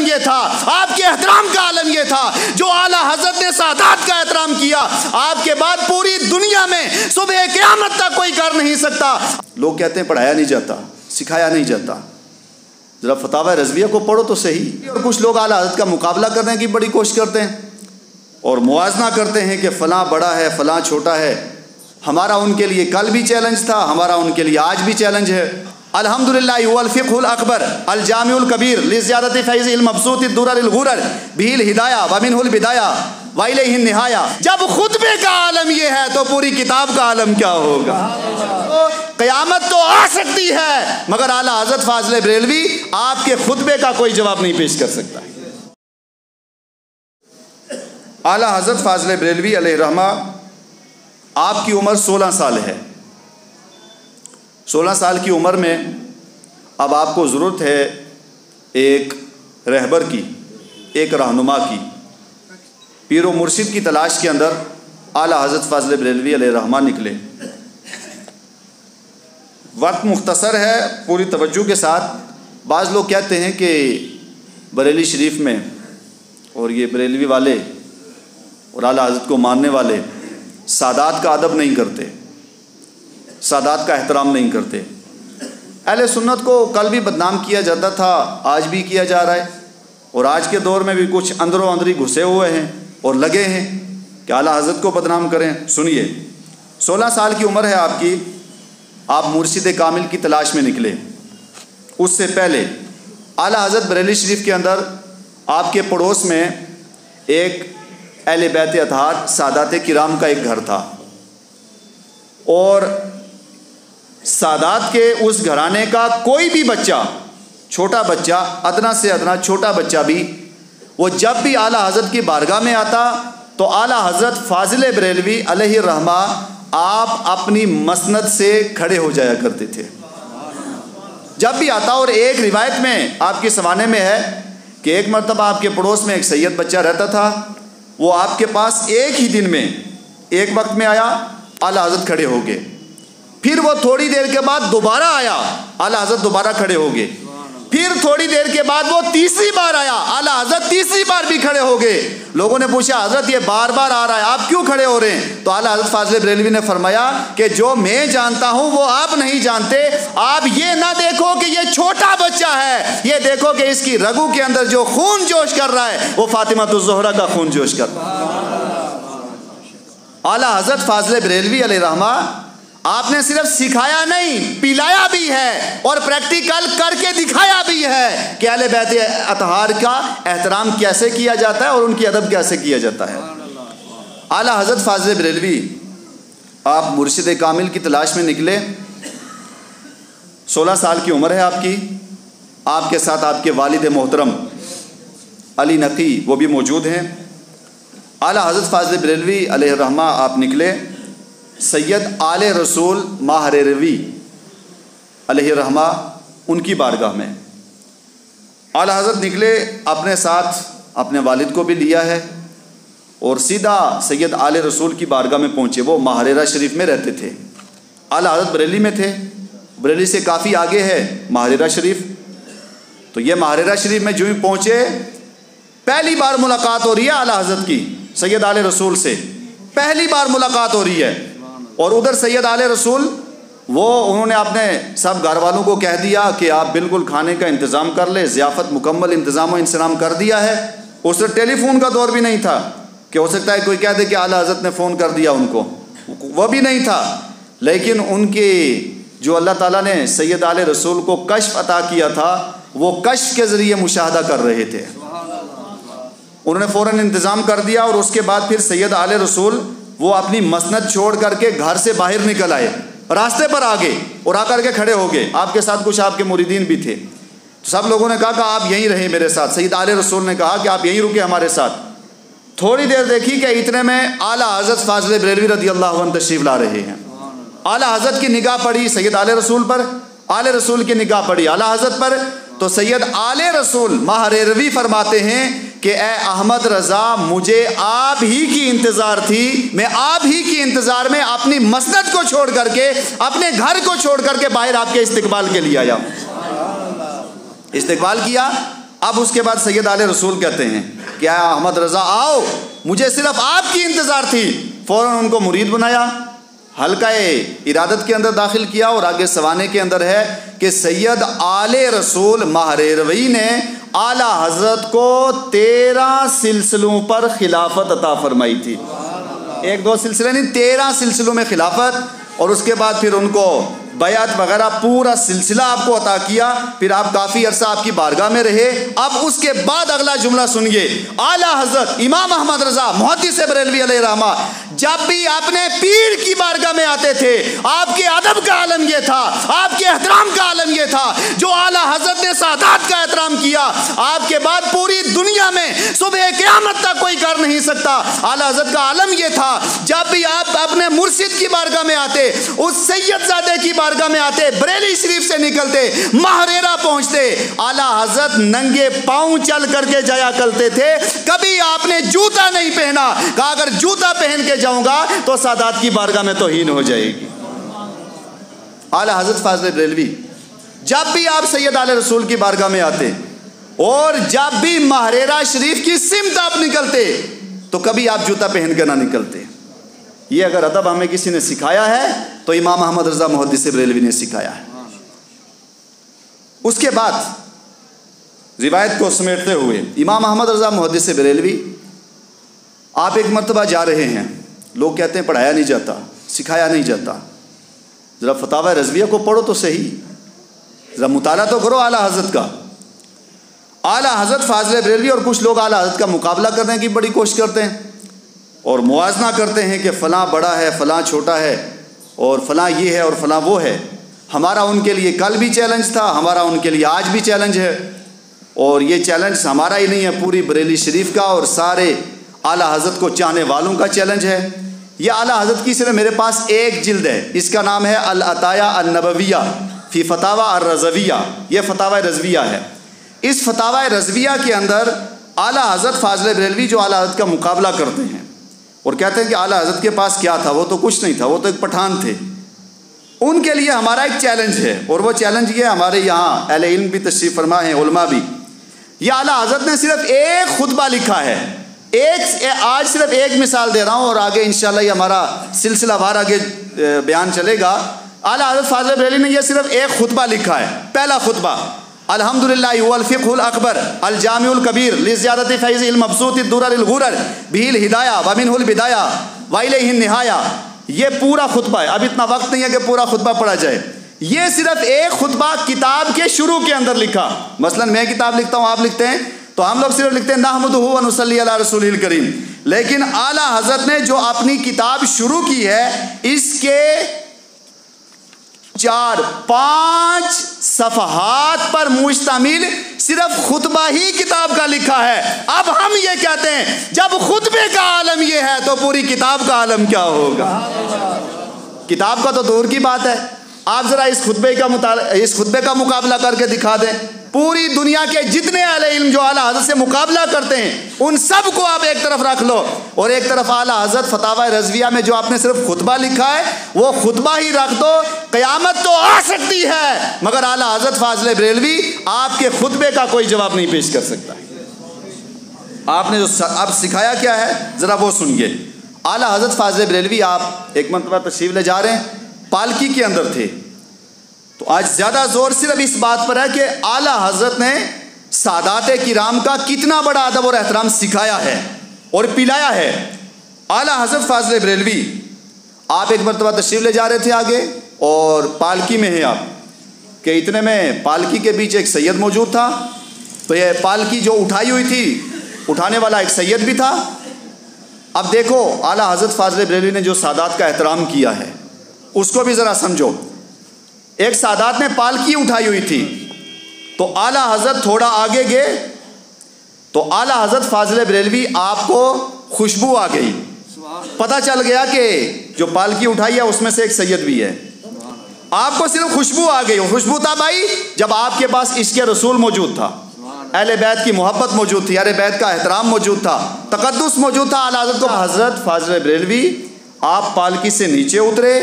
ये था, आपके एहतराम का आलम ये था। जो आला हजरत ने सादात का एहतराम किया, आपके बाद पूरी दुनिया में सुबह क़यामत तक कोई कर नहीं सकता। लोग कहते हैं पढ़ाया नहीं जाता, सिखाया नहीं जाता। ज़रा फतावा रज़विया को पढ़ो तो सही। और कुछ लोग आला हज़रत का मुकाबला करने की बड़ी कोशिश करते हैं और मुआजना करते हैं कि फ़लाँ बड़ा है, फ़लाँ छोटा है। हमारा उनके लिए कल भी चैलेंज था, हमारा उनके लिए आज भी चैलेंज है। अल्हम्दुलिल्लाह वल फ़िक़्हुल अकबर अल जामिउल कबीर लिज़ियादति फ़ैज़िल मबसूति दुररिल गुरर बिहिल हिदाया व मिनहुल बिदाया व इलैहि निहाया। जब खुतबे का आलम ये है तो पूरी किताब का आलम क्या होगा। तो क़यामत तो आ सकती है, मगर आला हज़रत फ़ाज़िल बरेलवी आपके खुतबे का कोई जवाब नहीं पेश कर सकता। आला हज़रत फ़ाज़िल बरेलवी अलैहि रहमा, आपकी उम्र 16 साल है। 16 साल की उम्र में अब आपको ज़रूरत है एक रहबर की, एक रहनुमा की। पीर व मुर्शिद की तलाश के अंदर आला हज़रत फ़ाज़िल बरेलवी अलैहि रहमा निकले। वक्त मुख्तसर है, पूरी तवज्जो के साथ। बाज़ लोग कहते हैं कि बरेली शरीफ में, और ये बरेलवी वाले और आला हज़रत को मानने वाले सादात का अदब नहीं करते, सादात का एहतराम नहीं करते। अहले सुन्नत को कल भी बदनाम किया जाता था, आज भी किया जा रहा है, और आज के दौर में भी कुछ अंदरों अंदरी घुसे हुए हैं और लगे हैं कि आला हज़रत को बदनाम करें। सुनिए, 16 साल की उम्र है आपकी, आप मुर्शिद कामिल की तलाश में निकले। उससे पहले आला हज़रत बरेली शरीफ के अंदर आपके पड़ोस में एक अहले बैत अतहार सादात किराम का एक घर था, और सादात के उस घराने का कोई भी बच्चा, छोटा बच्चा, अदना से अदना छोटा बच्चा भी, वो जब भी आला हज़रत की बारगाह में आता तो आला हज़रत फ़ाज़िल बरेलवी अलैहि रहमा आप अपनी मसनद से खड़े हो जाया करते थे जब भी आता। और एक रिवायत में आपके ज़माने में है कि एक मरतबा आपके पड़ोस में एक सैयद बच्चा रहता था, वो आपके पास एक ही दिन में, एक वक्त में आया, आला हज़रत खड़े हो गए। फिर वो थोड़ी देर के बाद दोबारा आया, आला हज़रत दोबारा खड़े हो गए। फिर थोड़ी देर के बाद वो तीसरी बार आया, आला हज़रत तीसरी बार भी खड़े हो गए। लोगों ने पूछा, हज़रत ये बार बार आ रहा है, आप क्यों खड़े हो रहे हैं? तो आला हज़रत फ़ाज़िल बरेलवी ने फरमाया कि जो मैं जानता हूँ वो आप नहीं जानते। आप ये ना देखो कि ये छोटा बच्चा है, ये देखो कि इसकी रगू के अंदर जो खून जोश कर रहा है वो फ़ातिमातुज़ ज़हरा का खून जोश कर रहा है। आला हज़रत फ़ाज़िल बरेलवी अलैहि रहमा आपने सिर्फ सिखाया नहीं, पिलाया भी है और प्रैक्टिकल करके दिखाया भी है कि अहले बैत अतहार का एहतराम कैसे किया जाता है और उनकी अदब कैसे किया जाता है। आला हज़रत फ़ाज़िल बरेलवी आप मुर्शिद कामिल की तलाश में निकले। 16 साल की उम्र है आपकी, आपके साथ आपके वालिद मोहतरम अली नकी वो भी मौजूद हैं। आला हज़रत फ़ाज़िल बरेलवी अलैहि रहमा आप निकले सैयद आले रसूल माहरेरवी अलैहि रहमा उनकी बारगाह में। आला हज़रत निकले, अपने साथ अपने वालिद को भी लिया है और सीधा सैयद आले रसूल की बारगाह में पहुँचे। वो माहरेरा शरीफ में रहते थे, आला हज़रत बरेली में थे। बरेली से काफ़ी आगे है माहरेरा शरीफ। तो ये माहरेरा शरीफ में जो ही पहुँचे, पहली बार मुलाकात हो रही है आला हज़रत की सैयद आले रसूल से, पहली बार मुलाकात हो रही है। और उधर सैयद आले रसूल वो उन्होंने अपने सब घर वालों को कह दिया कि आप बिल्कुल खाने का इंतज़ाम कर ले, ज़ियाफ़त मुकम्मल इंतज़ाम व इंतज़ाम कर दिया है। उस वक्त टेलीफोन का दौर भी नहीं था कि हो सकता है कोई कह दे कि आला हज़रत ने फ़ोन कर दिया उनको, वह भी नहीं था। लेकिन उनके जो अल्लाह ताला ने सैयद आले रसूल को कश्फ अता किया था, वो कश्फ के ज़रिए मुशाहदा कर रहे थे। उन्होंने फ़ौरन इंतज़ाम कर दिया और उसके बाद फिर सैयद आले रसूल वो अपनी मसनद छोड़ करके घर से बाहर निकल आए, रास्ते पर आ गए और आकर के खड़े हो गए। आपके साथ कुछ आपके मुरीदीन भी थे। तो सब लोगों ने कहा कि आप यहीं रहे मेरे साथ। सैयद आले रसूल ने कहा कि आप यहीं रुके हमारे साथ। थोड़ी देर देखी कि इतने में आला हज़रत फ़ाज़िल बरेलवी रज़ी अल्लाह अन्हु तशरीफ़ ला रहे हैं। आला हज़रत की निगाह पड़ी सैयद आले रसूल पर, आले रसूल की निगाह पड़ी आला हज़रत पर। तो सैयद आले रसूल माहरेरवी फरमाते हैं कि ए अहमद रज़ा, मुझे आप ही की इंतज़ार थी, मैं आप ही की इंतज़ार में अपनी मसनद को छोड़ करके, अपने घर को छोड़ करके बाहर आपके इस्तिकबाल के लिए आया। इस्तिकबाल किया, अब उसके बाद सैयद आले रसूल कहते हैं क्या अहमद रज़ा आओ, मुझे सिर्फ आपकी इंतज़ार थी। फ़ौरन उनको मुरीद बनाया, हल्का इरादत के अंदर दाखिल किया। और आगे सवाने के अंदर है कि सैयद आले रसूल महरेरवी ने आला हज़रत को 13 सिलसिलों पर खिलाफत अता फरमाई थी। 1-2 सिलसिले नहीं, 13 सिलसिलों में खिलाफत। और उसके बाद फिर उनको बयात वगैरह पूरा सिलसिला आपको अता किया। फिर आप काफ़ी अरसा आपकी बारगाह में रहे। अब उसके बाद अगला जुमला सुनिए, आला हज़रत इमाम अहमद रज़ा मुहद्दिस बरेलवी अलैहि रहमा जब भी अपने पीर की बारगाह में आते थे, आपके अदब का आलम यह था, आपके एहतराम का आलम यह था, जो आला हज़रत ने सादात का एहतराम किया, आपके बाद पूरी दुनिया में सुबह क़यामत तक कोई कर नहीं सकता। आला हज़रत का आलम यह था, जब भी आप अपने मुर्शिद की बारगाह में आते, उस सैयदजादे की बारगाह में आते, बरेली शरीफ से निकलते, महरेरा पहुंचते, आला हज़रत नंगे पांव चल करके जाया करते थे। कभी आपने जूता नहीं पहना, कहा अगर जूता पहन के जाऊंगा तो सादात की बारगाह में तौहीन हो जाएगी। आला हज़रत फाज़िल बरेलवी जब भी आप सैयद आले रसूल की बारगाह में आते और जब भी महरेरा शरीफ की सिमत आप निकलते, तो कभी आप जूता पहन के ना निकलते। ये अगर अदब हमें किसी ने सिखाया है तो इमाम अहमद रज़ा मुहद्दिस बरेलवी ने सिखाया है। उसके बाद रिवायत को समेटते हुए इमाम अहमद रज़ा मुहद्दिस बरेलवी, आप एक मरतबा जा रहे हैं, लोग कहते हैं पढ़ाया नहीं जाता, सिखाया नहीं जाता, ज़रा फतावा रज़विया को पढ़ो तो सही, ज़रा मुताला तो करो आला हज़रत का। आला हज़रत फाज़िल बरेलवी और कुछ लोग आला हज़रत का मुकाबला करने की बड़ी कोशिश करते हैं और मुआजना करते हैं कि फ़लाँ बड़ा है, फ़लाँ छोटा है, और फ़लाँ ये है और फ़लाँ वो है। हमारा उनके लिए कल भी चैलेंज था, हमारा उनके लिए आज भी चैलेंज है, और ये चैलेंज हमारा ही नहीं है, पूरी बरेली शरीफ का और सारे आला हज़रत को चाहने वालों का चैलेंज है। ये आला हज़रत की सिर्फ मेरे पास एक जिल्द है, इसका नाम है अल अताया अन नबविया फ़ी फतावा अर रज़विया। ये फतावा रज़विया है। इस फतावा रज़विया के अंदर आला हज़रत फाज़िल बरेलवी जो आला हज़रत का मुकाबला करते हैं और कहते हैं कि आला हज़रत के पास क्या था, वो तो कुछ नहीं था, वो तो एक पठान थे। उनके लिए हमारा एक चैलेंज है और वो चैलेंज ये, हमारे यहाँ अहले इल्म भी तशरीफ़ फरमा है, उलमा भी। ये आला हज़रत ने सिर्फ एक खुतबा लिखा है, आज सिर्फ एक मिसाल दे रहा हूँ और आगे इंशाअल्लाह ये हमारा सिलसिलावार आगे बयान चलेगा। आला हज़रत फाज़िल बरेलवी ने यह सिर्फ एक खुतबा लिखा है। पहला खुतबा, अल्हम्दुलिल्लाह वल फ़िक़्हुल अकबर अल जामिउल कबीर लिज़ियादति फ़ैज़िल मबसूति दुररिल गुरर बिहिल हिदाया व मिनहुल बिदाया व इलैहिन निहाया। ये पूरा खुतबा है। अब इतना वक्त नहीं है कि पूरा खुतबा पढ़ा जाए। ये सिर्फ एक खुतबा किताब के शुरू के अंदर लिखा। मसलन मैं किताब लिखता हूँ, आप लिखते हैं, तो हम लोग सिर्फ लिखते हैं नहमदुहु व नुसल्ली अला रसूलिल करीम। लेकिन आला हज़रत ने जो अपनी किताब शुरू की है, इसके 4-5 सफ़हात पर मुश्तमिल सिर्फ खुतबा ही किताब का लिखा है। अब हम ये कहते हैं जब खुतबे का आलम ये है तो पूरी किताब का आलम क्या होगा। किताब का तो दूर की बात है। आप ज़रा इस खुतबे का मुकाबला करके दिखा दें। पूरी दुनिया के जितने अहले इल्म जो आला हज़रत से मुकाबला करते हैं, उन सब को आप एक तरफ रख लो और एक तरफ आला हज़रत फतावा रज़विया में जो आपने सिर्फ खुतबा लिखा है, वो खुतबा ही रख दो। क़यामत तो आ सकती है मगर आला हज़रत फाज़िल बरेलवी आपके खुतबे का कोई जवाब नहीं पेश कर सकता। आपने जो अब सिखाया क्या है, ज़रा वो सुनिए। आला हज़रत फाज़िल बरेलवी आप एक मरतबा तशरीफ़ ले जा रहे हैं, पालकी के अंदर थे। तो आज ज़्यादा ज़ोर सिर्फ इस बात पर है कि आला हज़रत ने सादात किराम का कितना बड़ा अदब और एहतराम सिखाया है और पिलाया है। आला हज़रत फाज़िल बरेलवी आप एक मरतबा तशरीफ़ ले जा रहे थे आगे और पालकी में हैं आप, कि इतने में पालकी के बीच एक सैयद मौजूद था। तो ये पालकी जो उठाई हुई थी, उठाने वाला एक सैयद भी था। अब देखो आला हज़रत फाज़िल बरेलवी ने जो सादात का एहतराम किया है उसको भी ज़रा समझो। एक सादात ने पालकी उठाई हुई थी, तो आला हज़रत थोड़ा आगे गए तो आला हज़रत फाज़िल बरेलवी आपको खुशबू आ गई, पता चल गया कि जो पालकी उठाई है उसमें से एक सैयद भी है। आपको सिर्फ खुशबू आ गई। खुशबू था भाई जब आपके पास इश्क़ रसूल मौजूद था, अहले बैत की मोहब्बत मौजूद थी, अहले बैत का एहतराम मौजूद था, तक़द्दुस मौजूद था। आला हज़रत को हज़रत फाज़िल बरेलवी आप पालकी से नीचे उतरे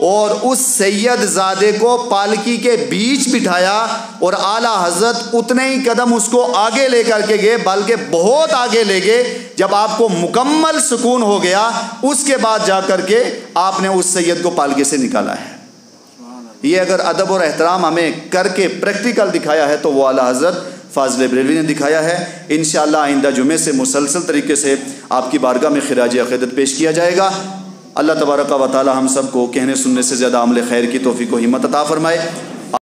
और उस सैयद ज़ादे को पालकी के बीच बिठाया और आला हज़रत उतने ही कदम उसको आगे लेकर के गए, बल्कि बहुत आगे ले गए। जब आपको मुकम्मल सुकून हो गया, उसके बाद जा कर के आपने उस सैयद को पालकी से निकाला है। ये अगर अदब और एहतराम हमें करके प्रैक्टिकल दिखाया है तो वो आला हज़रत फ़ाज़िल बरेलवी ने दिखाया है। इंशाअल्लाह आइंदा जुमे से मुसलसल तरीके से आपकी बारगाह में खिराज अक़ीदत पेश किया जाएगा। अल्लाह तबारक व तआला हम सब को कहने सुनने से ज़्यादा अमल खैर की तौफ़ीक़ व हिम्मत अता फ़रमाए।